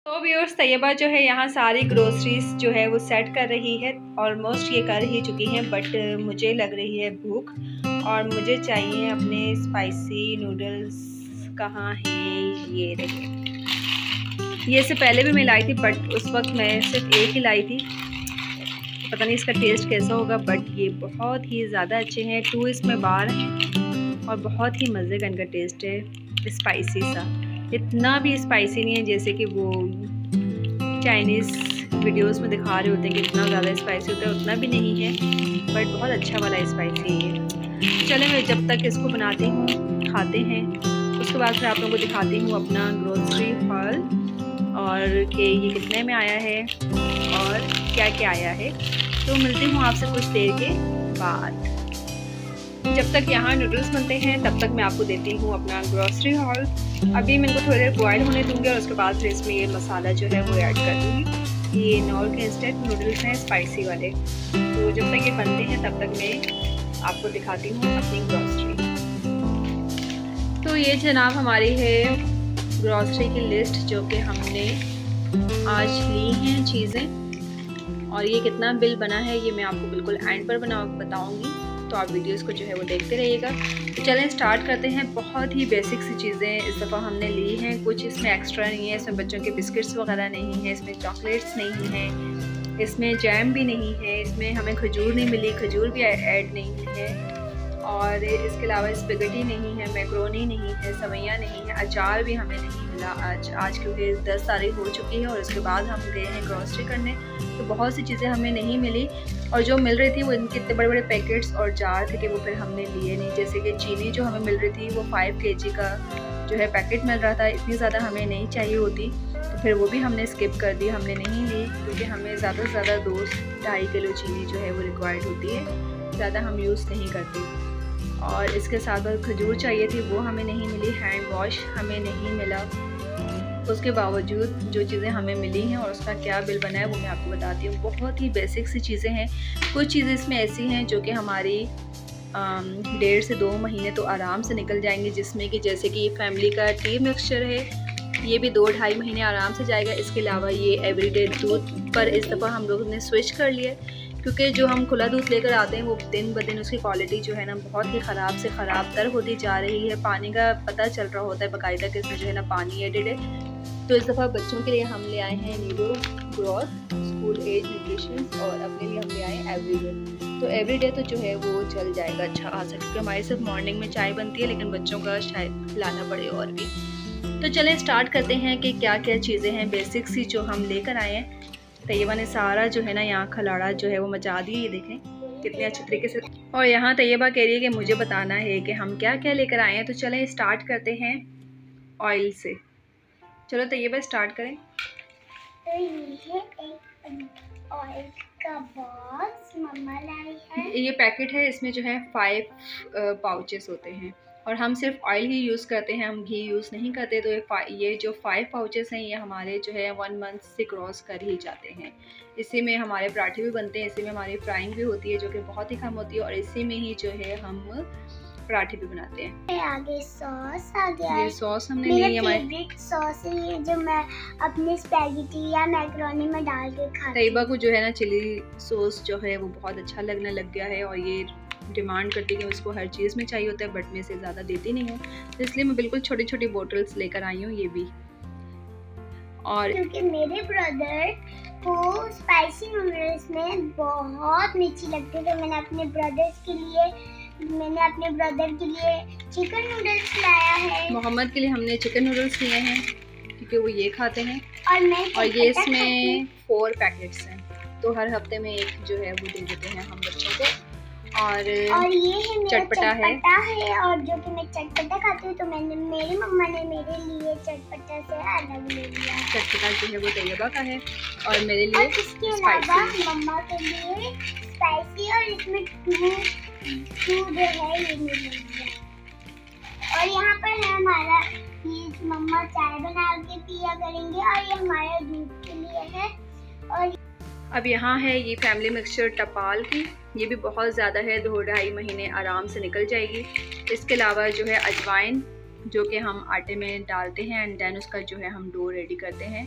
तो व्यूअर्स, तैयबा जो है यहाँ सारी ग्रोसरीज जो है वो सेट कर रही है। ऑलमोस्ट ये कर ही चुकी हैं, बट मुझे लग रही है भूख और मुझे चाहिए अपने स्पाइसी नूडल्स। कहाँ हैं? ये रहे। ये से पहले भी मैं लाई थी, बट उस वक्त मैं सिर्फ एक ही लाई थी। पता नहीं इसका टेस्ट कैसा होगा, बट ये बहुत ही ज़्यादा अच्छे हैं। 2 इसमें बार हैं और बहुत ही मज़े का इनका टेस्ट है, स्पाइसी सा। इतना भी स्पाइसी नहीं है जैसे कि वो चाइनीज़ वीडियोस में दिखा रहे होते हैं कि इतना ज़्यादा स्पाइसी होता है, उतना भी नहीं है, बट बहुत अच्छा वाला स्पाइसी है। चले मैं जब तक इसको बनाती हूँ, खाते हैं, उसके बाद फिर आप लोगों को दिखाती हूँ अपना ग्रोसरी हॉल और कि ये कितने में आया है और क्या क्या आया है। तो मिलती हूँ आपसे कुछ देर के बाद। जब तक यहाँ नूडल्स बनते हैं तब तक मैं आपको देती हूँ अपना ग्रोसरी हॉल। अभी मैं इनको थोड़ी देर बॉयल होने दूँगी और उसके बाद फिर इसमें ये मसाला जो है वो ऐड कर दूँगी। ये नॉर्थ के इंस्टेंट नूडल्स हैं, स्पाइसी वाले। तो जब तक ये बनते हैं तब तक मैं आपको दिखाती हूँ अपनी ग्रोसरी। तो ये जनाब हमारी है ग्रोसरी की लिस्ट जो कि हमने आज ली हैं चीज़ें, और ये कितना बिल बना है ये मैं आपको बिल्कुल एंड पर बताऊँगी, तो आप वीडियोस को जो है वो देखते रहिएगा। तो चलें स्टार्ट करते हैं। बहुत ही बेसिक सी चीज़ें इस दफ़ा हमने ली हैं, कुछ इसमें एक्स्ट्रा नहीं है। इसमें बच्चों के बिस्किट्स वगैरह नहीं है, इसमें चॉकलेट्स नहीं है, इसमें जैम भी नहीं है, इसमें हमें खजूर नहीं मिली, खजूर भी ऐड नहीं है, और इसके अलावा स्पेगेटी नहीं है, मैक्रोनी नहीं है, सवैयाँ नहीं है, अचार भी हमें नहीं मिला आज क्योंकि 10 तारीख हो चुकी है और उसके बाद हम गए हैं ग्रोसरी करने, तो बहुत सी चीज़ें हमें नहीं मिली। और जो मिल रही थी वो इनके इतने बड़े बड़े पैकेट्स और जार थे कि वो फिर हमने लिए नहीं। जैसे कि चीनी जो हमें मिल रही थी वो 5 kg का जो है पैकेट मिल रहा था, इतनी ज़्यादा हमें नहीं चाहिए होती, तो फिर वो भी हमने स्किप कर दी, हमने नहीं ली, क्योंकि हमें ज़्यादा से ज़्यादा 2-2.5 किलो चीनी जो है वो रिक्वायर्ड होती है, ज़्यादा हम यूज़ नहीं करते। और इसके साथ साथ खजूर चाहिए थी, वो हमें नहीं मिली, हैंड वॉश हमें नहीं मिला। उसके बावजूद जो चीज़ें हमें मिली हैं और उसका क्या बिल बना है वो मैं आपको बताती हूँ। बहुत ही बेसिक सी चीज़ें हैं। कुछ चीज़ें इसमें ऐसी हैं जो कि हमारी 1.5 से 2 महीने तो आराम से निकल जाएंगे, जिसमें कि जैसे कि ये फैमिली का टी मिक्सचर है, ये भी 2-2.5 महीने आराम से जाएगा। इसके अलावा ये एवरीडे दूध पर इस दफ़ा हम लोगों ने स्विच कर लिया, क्योंकि जो हम खुला दूध लेकर आते हैं वो दिन ब दिन उसकी क्वालिटी जो है ना बहुत ही ख़राब से ख़राब तर होती जा रही है। पानी का पता चल रहा होता है बाकायदा कि इसमें जो है ना पानी एडेड है। तो इस दफ़ा बच्चों के लिए हम ले आए हैं Nido growth school age nutrition, और अपने लिए हम ले आए हैं एवरीडे। तो एवरीडे तो जो है वो चल जाएगा अच्छा खासा, क्योंकि हमारी सिर्फ मॉर्निंग में चाय बनती है, लेकिन बच्चों का शायद खिलाना पड़े और भी। तो चलें स्टार्ट करते हैं कि क्या क्या चीज़ें हैं बेसिक सी जो हम लेकर आए हैं। तैयबा ने सारा जो है ना यहाँ खलाड़ा जो है वो मचा दिया, ये देखें कितने अच्छे तरीके से। और यहाँ तैयबा कह रही है कि मुझे बताना है कि हम क्या क्या लेकर आए हैं। तो चलें स्टार्ट करते हैं ऑयल से। चलो तैयबा स्टार्ट करें। तो ये है एक ऑयल का बॉक्स मम्मा लाई है। ये पैकेट है, इसमें जो है 5 पाउचेस होते हैं और हम सिर्फ ऑयल ही यूज़ करते हैं, हम घी यूज़ नहीं करते। तो ये जो 5 पाउचेस हैं ये हमारे जो है 1 मंथ से क्रॉस कर ही जाते हैं। इसी में हमारे पराठे भी बनते हैं, इसी में हमारी फ्राइंग भी होती है जो कि बहुत ही कम होती है, और इसी में ही जो है हम पराठे भी बनाते हैं। आगे सॉस आ गया, ये सॉस हमने ली है, हमारी फेवरेट सॉस है ये, जो मैं अपने स्पैगेटी या मैक्रोनी में डाल के खाती हूं। तैयबा को जो है ना चिली सॉस जो है वो बहुत अच्छा लगने लग गया है, और ये डिमांड करती है कि उसको हर चीज़ में चाहिए होता है, बट मैं इसे ज़्यादा देती नहीं हूँ, तो इसलिए मैं बिल्कुल छोटी छोटी बोटल्स लेकर आई हूँ ये भी। और क्योंकि मेरे ब्रदर को स्पाइसी नूडल्स में बहुत मिर्ची लगती है, तो मैंने अपने ब्रदर के लिए चिकन नूडल्स लाया है। मोहम्मद के लिए हमने चिकन नूडल्स लिए हैं क्योंकि वो ये खाते हैं, और ये इसमें 4 पैकेट्स हैं, तो हर हफ्ते में एक जो है वो दे देते हैं हम बच्चों को। और ये है मेरा चटपटा है, और जो कि मैं चटपटा खाती हूँ, तो मेरी मम्मा ने मेरे लिए चटपटा से अलग ले लिया। चटपटा जो है वो तैयबा का है और मेरे लिए इसके अलावा मम्मा के लिए स्पाइसी, और इसमें टू जो है ये मिल रही है। और यहाँ पर है हमारा, ये मम्मा चाय बना के पिया करेंगे, और ये हमारे दूध के लिए है। और अब यहाँ है ये फैमिली मिक्सचर टपाल की, ये भी बहुत ज़्यादा है, 2-2.5 महीने आराम से निकल जाएगी। इसके अलावा जो है अजवाइन, जो कि हम आटे में डालते हैं एंड देन उसका जो है हम डो रेडी करते हैं।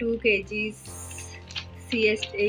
2 kg CSA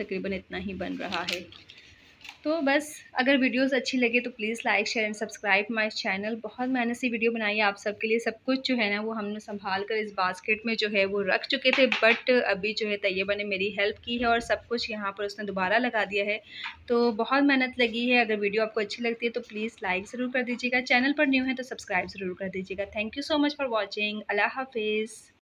तकरीबन इतना ही बन रहा है। तो बस अगर वीडियोस अच्छी लगे तो please like share and subscribe my channel. बहुत मेहनत से वीडियो बनाई है आप सबके लिए। सब कुछ जो है ना वो हमने संभाल कर इस बास्केट में जो है वो रख चुके थे, बट अभी जो है तैयबा ने मेरी हेल्प की है और सब कुछ यहाँ पर उसने दोबारा लगा दिया है। तो बहुत मेहनत लगी है। अगर वीडियो आपको अच्छी लगती है तो प्लीज़ लाइक ज़रूर कर दीजिएगा, चैनल पर न्यू है तो सब्सक्राइब ज़रूर कर दीजिएगा। Thank you so much for watching. अल्लाह हाफिज़।